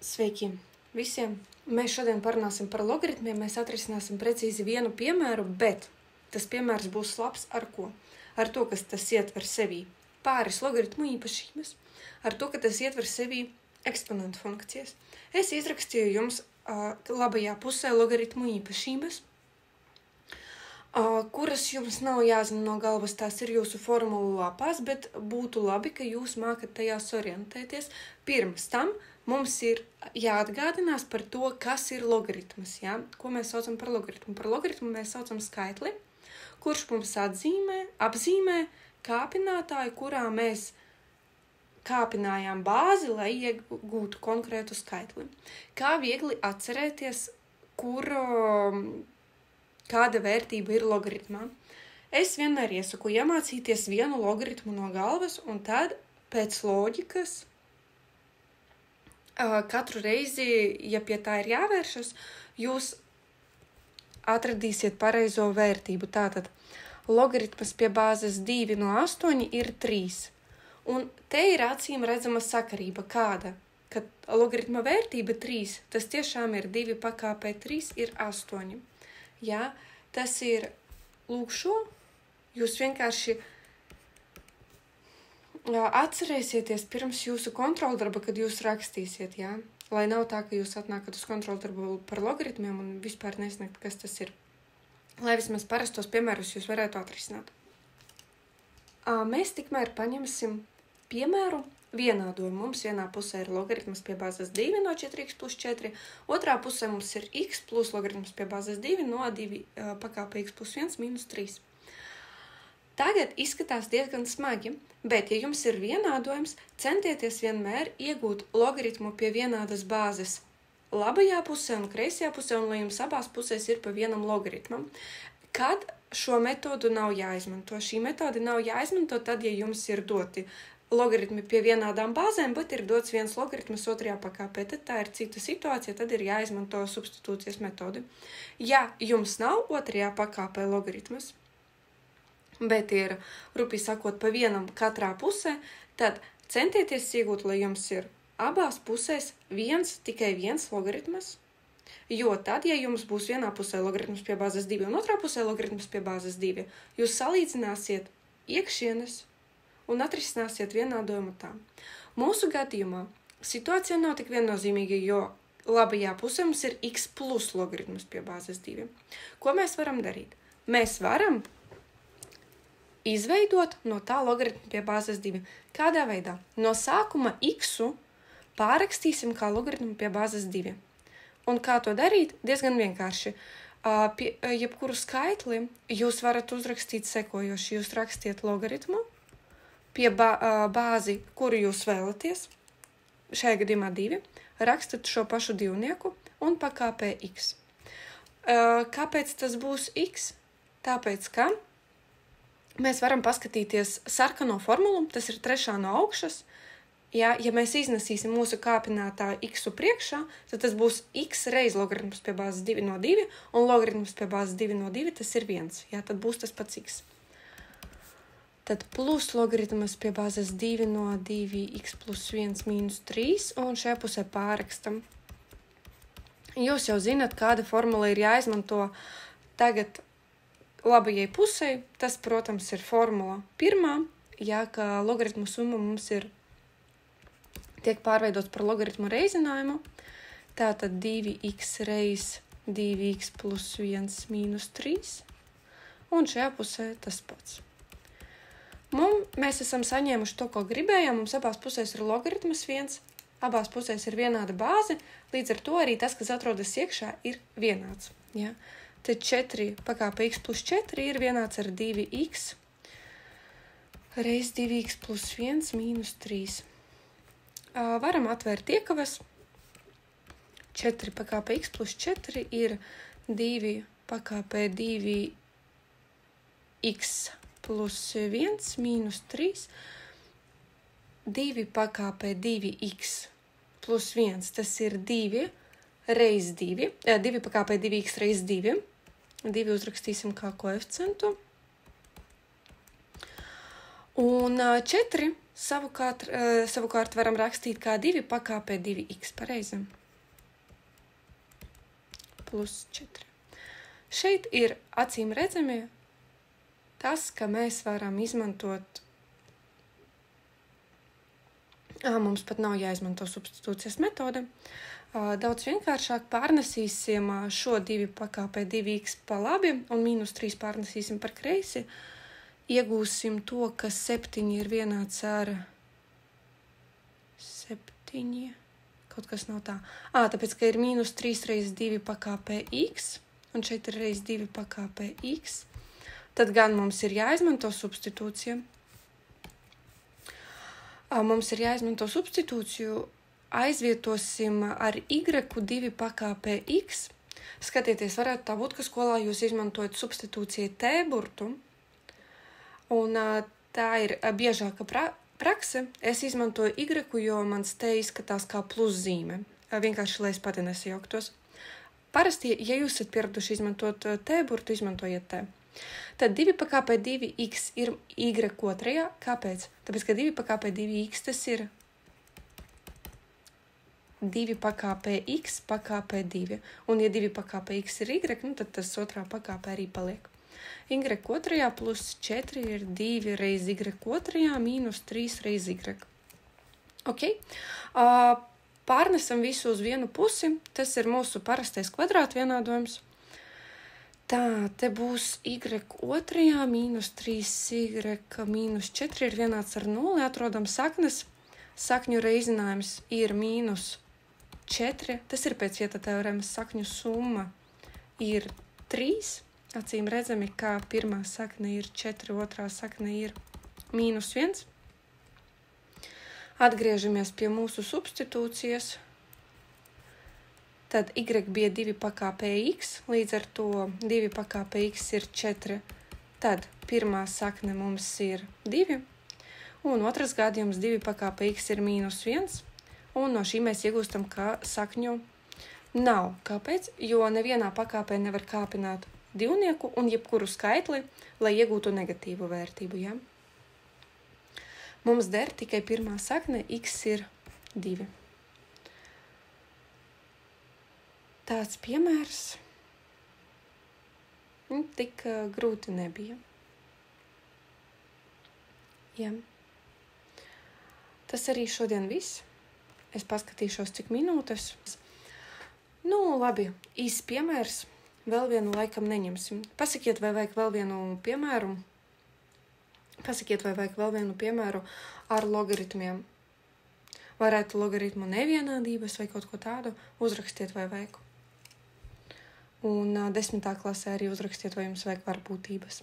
Sveiki visiem! Mēs šodien parunāsim par logaritmiem, mēs atrisināsim precīzi vienu piemēru, bet tas piemērs būs labs ar ko? Ar to, kas tas ietver sevī pāris logaritmu īpašības, ar to, ka tas ietver sevī eksponentu funkcijas. Es izrakstīju jums labajā pusē logaritmu īpašības, kuras jums nav jāzina no galvas, tās ir jūsu formulu lapās, bet būtu labi, ka jūs mākat tajās orientēties. Pirms tam mums ir jāatgādinās par to, kas ir logaritmas. Ja? Ko mēs saucam par logaritmu? Par logaritmu mēs saucam skaitli, kurš mums apzīmē kāpinātāju, kurā mēs kāpinājām bāzi, lai iegūtu konkrētu skaitli. Kā viegli atcerēties, kāda vērtība ir logaritmā? Es vienmēr iesaku iemācīties vienu logaritmu no galvas, un tad pēc loģikas katru reizi, ja pie tā ir jāvēršas, jūs atradīsiet pareizo vērtību. Tātad logaritmas pie bāzes 2 no 8 ir 3. Un te ir acīm redzama sakarība kāda, kad logaritma vērtība 3, tas tiešām ir 2 pakāpē 3 ir 8. Ja? Tas ir lūk šo, jūs vienkārši atcerēsieties pirms jūsu kontroldarba, kad jūs rakstīsiet, ja? Lai nav tā, ka jūs atnākat uz kontroldarbu par logaritmiem un vispār nesniegt, kas tas ir. Lai vismaz parastos piemērus jūs varētu atrisināt. Mēs tikmēr paņemsim piemēru vienādojumu. Mums vienā pusē ir logaritmas pie bāzes 2 no 4x plus 4, otrā pusē mums ir x plus logaritmas pie bāzes 2 no 2 pakāpē x plus 1 minus 3. Tagad izskatās diezgan smagi, bet, ja jums ir vienādojums, centieties vienmēr iegūt logaritmu pie vienādas bāzes labajā pusē un kreisajā pusē, un lai jums abās pusēs ir pa vienam logaritmam. Kad šo metodu nav jāizmanto? Šī metode nav jāizmanto tad, ja jums ir doti logaritmi pie vienādām bāzēm, bet ir dots viens logaritmas otrajā pakāpē. Tad tā ir cita situācija, tad ir jāizmanto substitūcijas metodi. Ja jums nav otrajā pakāpē logaritmas, bet ir, rupi sakot, pa vienam katrā pusē, tad centieties iegūt, lai jums ir abās pusēs tikai viens logaritmas, jo tad, ja jums būs vienā pusē logaritmas pie bāzes 2 un otrā pusē logaritmas pie bāzes 2, jūs salīdzināsiet iekšienes un atrisināsiet vienādojumu tā. Mūsu gadījumā situācija nav tik viennozīmīga, jo labajā pusē mums ir x plus logaritmas pie bāzes 2. Ko mēs varam darīt? Mēs varam izveidot no tā logaritmu pie bāzes 2. Kādā veidā? No sākuma x-u pārakstīsim kā logaritmu pie bāzes 2. Un kā to darīt? Diezgan vienkārši. Jebkuru skaitli jūs varat uzrakstīt sekojoši. Jūs rakstiet logaritmu pie bāzi, kuru jūs vēlaties, šajā gadījumā 2, rakstat šo pašu divnieku un pakāpē x. Kāpēc tas būs x? Tāpēc, ka mēs varam paskatīties sarkano formulu, tas ir 3. no augšas. Ja mēs iznesīsim mūsu kāpinātāju x-u priekšā, tad tas būs x reiz logaritms pie bāzes 2 no 2, un logaritms pie bāzes 2 no 2 tas ir 1. Ja, tad būs tas pats x. Tad plus logaritmas pie bāzes 2 no 2 x plus 1 minus 3, un šajā pusē pārakstam. Jūs jau zinat, kāda formula ir jāizmanto tagad labajai pusē. Tas, protams, ir formula pirmā, ja kā logaritmu summa mums tiek pārveidots par logaritmu reizinājumu. Tātad 2x reiz 2x plus 1 minus 3, un šajā pusē tas pats. Mēs esam saņēmuši to, ko gribējām. Mums abās pusēs ir logaritmas 1, abās pusēs ir vienāda bāze, līdz ar to arī tas, kas atrodas iekšā, ir vienāds. Ja? Tad 4 pakāpē x plus 4 ir vienāds ar 2x reiz 2x plus 1 minus 3. Varam atvērt iekavas. 4 pakāpē x plus 4 ir 2 pakāpē 2x plus 1 minus 3, 2 pakāpē 2x plus 1, tas ir 2 reiz 2, 2 pakāpē 2x reiz 2, 2 uzrakstīsim kā koeficientu, un 4 savukārt varam rakstīt kā 2 pakāpē 2x, pareizi. Plus 4. Šeit ir acīm redzami tas, ka mēs varam izmantot. Mums pat nav jāizmanto substitūcijas metode. Daudz vienkāršāk pārnesīsim šo 2 pakāpē 2x pa labi un -3 pārnesīsim par kreisi. Iegūsim to, ka 7 ir vienāds ar 7. Kaut kas nav tā. Tāpēc, ka ir -3 reiz 2 pakāpē x, un šeit ir reiz 2 pakāpē x, tad gan mums ir jāizmanto substitūcija. Mums ir jāizmanto substitūciju, aizvietosim ar y 2 pakāpē x. Skatieties, varētu tā būt, ka skolā jūs izmantojat substitūcijai t burtu, un tā ir biežāka prakse. Es izmantoju y, jo mans t izskatās kā pluszīme. Vienkārši, lai es pati nesajauktos. Parasti, ja jūs esat pieraduši izmantot t burtu, izmantojiet t. Tad 2 pakāpē 2x ir y otrajā. Kāpēc? Tāpēc, ka 2 pakāpē 2x tas ir 2 pakāpē x pakāpē 2. Un, ja 2 pakāpē x ir y, tad tas otrā pakāpē arī paliek. Y otrajā plus 4 ir 2 reiz y otrajā -3 reiz y. Ok? Pārnesam visu uz vienu pusi. Tas ir mūsu parastais kvadrātu vienādojums. Tā, te būs y otrajā -3y -4 ir vienāds ar 0. Atrodam saknes. Sakņu reizinājums ir -4. Tas ir pēc Vieta teoremas. Sakņu summa ir 3. Acīm redzami, ka pirmā sakne ir 4, otrā sakne ir -1. Atgriežamies pie mūsu substitūcijas. Tad y bija 2 pakāpē x, līdz ar to 2 pakāpē x ir 4. Tad pirmā sakne mums ir 2, un otrs gadījums 2 pakāpē x ir -1, un no šī mēs iegūstam, ka sakņu nav. Kāpēc? Jo nevienā pakāpē nevar kāpināt divnieku un jebkuru skaitli, lai iegūtu negatīvu vērtību. Ja? Mums der tikai pirmā sakne, x ir 2. Tāds piemērs tik grūti nebija. Ja. Tas arī šodien viss. Es paskatīšos, cik minūtes. Labi, īsts piemērs. Vēl vienu laikam neņemsim. Pasakiet, vai vajag vēl vienu piemēru. Ar logaritmiem. Varētu logaritmu nevienādības vai kaut ko tādu. Uzrakstiet, vai vajag. Un 10. klasē arī uzrakstiet, vai jums vajag varbūtības.